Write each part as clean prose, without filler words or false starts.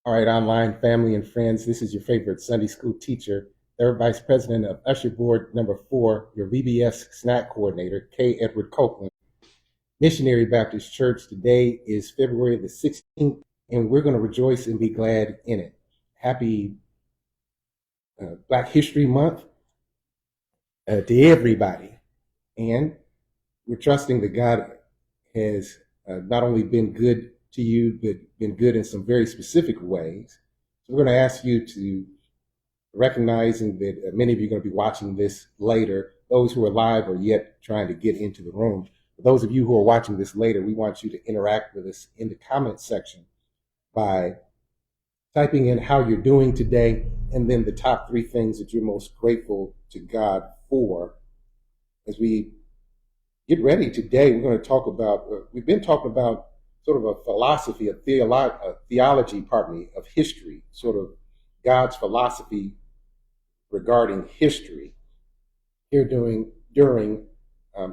All right, online family and friends, this is your favorite Sunday school teacher, third vice president of Usher Board number 4, your VBS snack coordinator, K. Edward Copeland, Missionary Baptist Church. Today is February the 16th, and we're going to rejoice and be glad in it. Happy Black History Month to everybody. And we're trusting that God has not only been good to you, but been good in some very specific ways. So we're going to ask you to, recognizing that many of you are going to be watching this later, those who are live are yet trying to get into the room. For those of you who are watching this later, we want you to interact with us in the comment section by typing in how you're doing today, and then the top 3 things that you're most grateful to God for. As we get ready today, we're going to talk about, we've been talking about sort of a philosophy, a theology, of history, sort of God's philosophy regarding history here during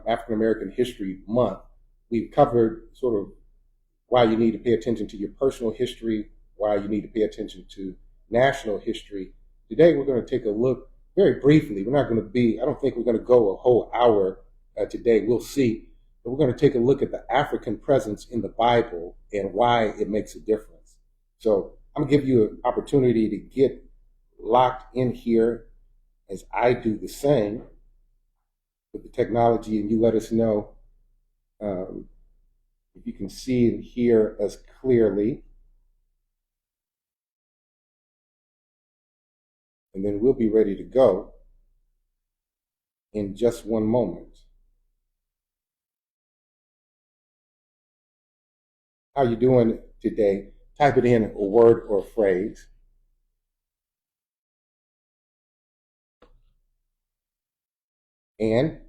African American History Month. We've covered sort of why you need to pay attention to your personal history, why you need to pay attention to national history. Today we're going to take a look very briefly. We're not going to be, I don't think we're going to go a whole hour today. We'll see. But we're going to take a look at the African presence in the Bible and why it makes a difference. So I'm going to give you an opportunity to get locked in here as I do the same with the technology, and you let us know if you can see and hear us clearly. And then we'll be ready to go in just one moment. How you doing today? Type it in a word or a phrase. And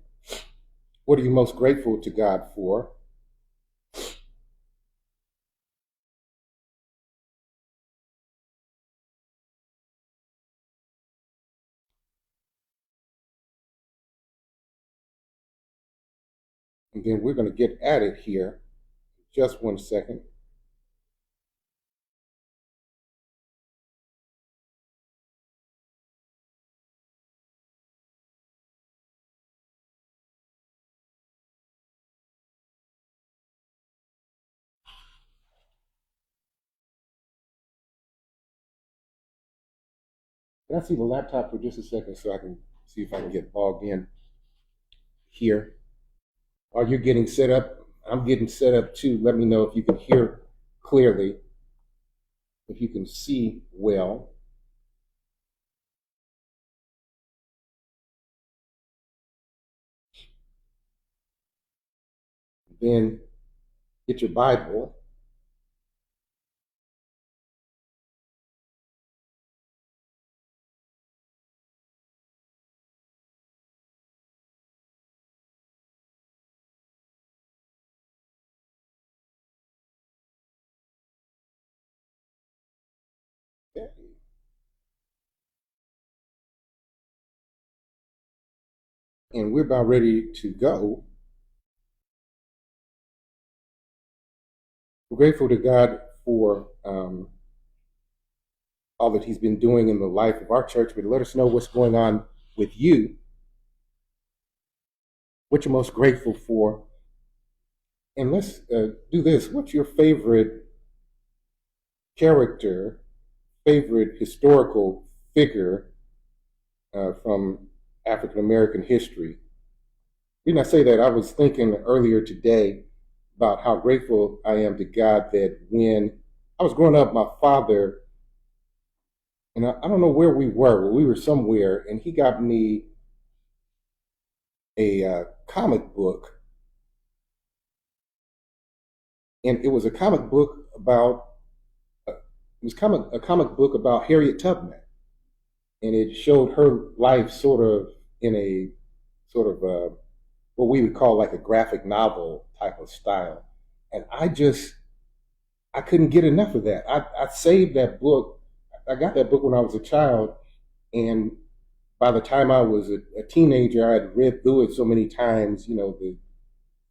what are you most grateful to God for? And then we're going to get at it here. Just one second. Can I see the laptop for just a second so I can see if I can get logged in here? While you're getting set up, I'm getting set up too. Let me know if you can hear clearly, if you can see well. Then get your Bible. Okay. And we're about ready to go. We're grateful to God for all that He's been doing in the life of our church, but let us know what's going on with you, what you're most grateful for. And let's do this. What's your favorite character, favorite historical figure from African American history? When I say that, I was thinking earlier today about how grateful I am to God that when I was growing up, my father, and I don't know where we were, but we were somewhere, and he got me a comic book. And it was a comic book about, a comic book about Harriet Tubman. And it showed her life sort of in a sort of what we would call like a graphic novel type of style. And I couldn't get enough of that. I saved that book. I got that book when I was a child, and by the time I was a teenager, I had read through it so many times. You know,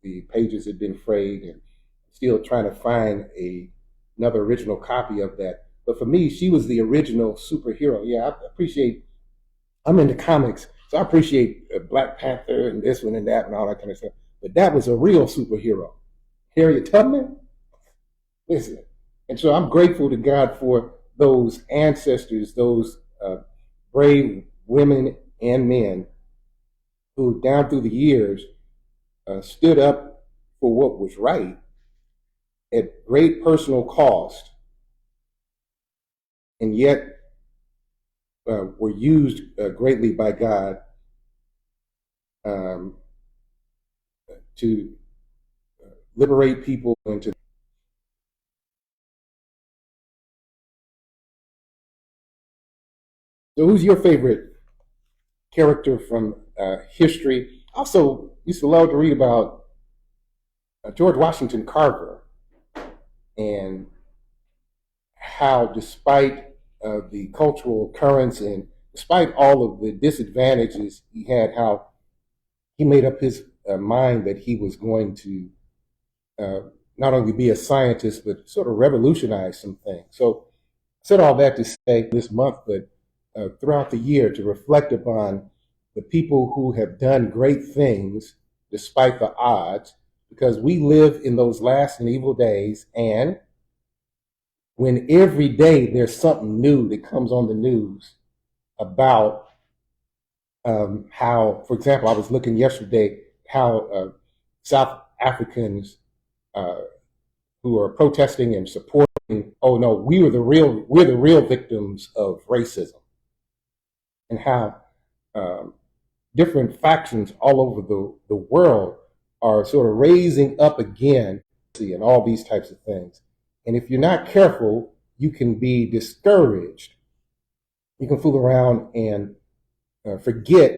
the pages had been frayed, and still trying to find another original copy of that But for me, she was the original superhero. Yeah, I'm into comics, so I appreciate Black Panther and this one and that and all that kind of stuff. But that was a real superhero. Harriet Tubman, listen. And so I'm grateful to God for those ancestors, those brave women and men who, down through the years, stood up for what was right at great personal cost, and yet were used greatly by God um, to liberate people and to. So, who's your favorite character from history? Also, used to love to read about George Washington Carver and how, despite the cultural currents and despite all of the disadvantages he had, how he made up his mind that he was going to uh, not only be a scientist but sort of revolutionize some things. So, I said all that to say this month, but throughout the year, to reflect upon the people who have done great things despite the odds, because we live in those last and evil days, and when every day there's something new that comes on the news about how, for example, I was looking yesterday how South Africans uh, who are protesting and supporting, oh no, we're the real victims of racism, and how um, different factions all over the world are sort of raising up again and all these types of things. And if you're not careful, you can be discouraged. You can fool around and forget,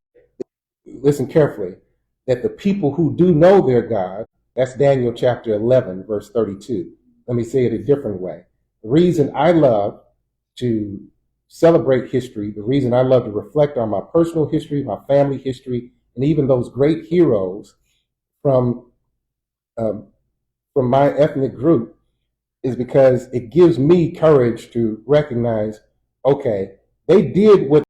listen carefully, that the people who do know their God, that's Daniel chapter 11, verse 32. Let me say it a different way. The reason I love to celebrate history, the reason I love to reflect on my personal history, my family history, and even those great heroes from um, from my ethnic group is because it gives me courage to recognize, okay, they did what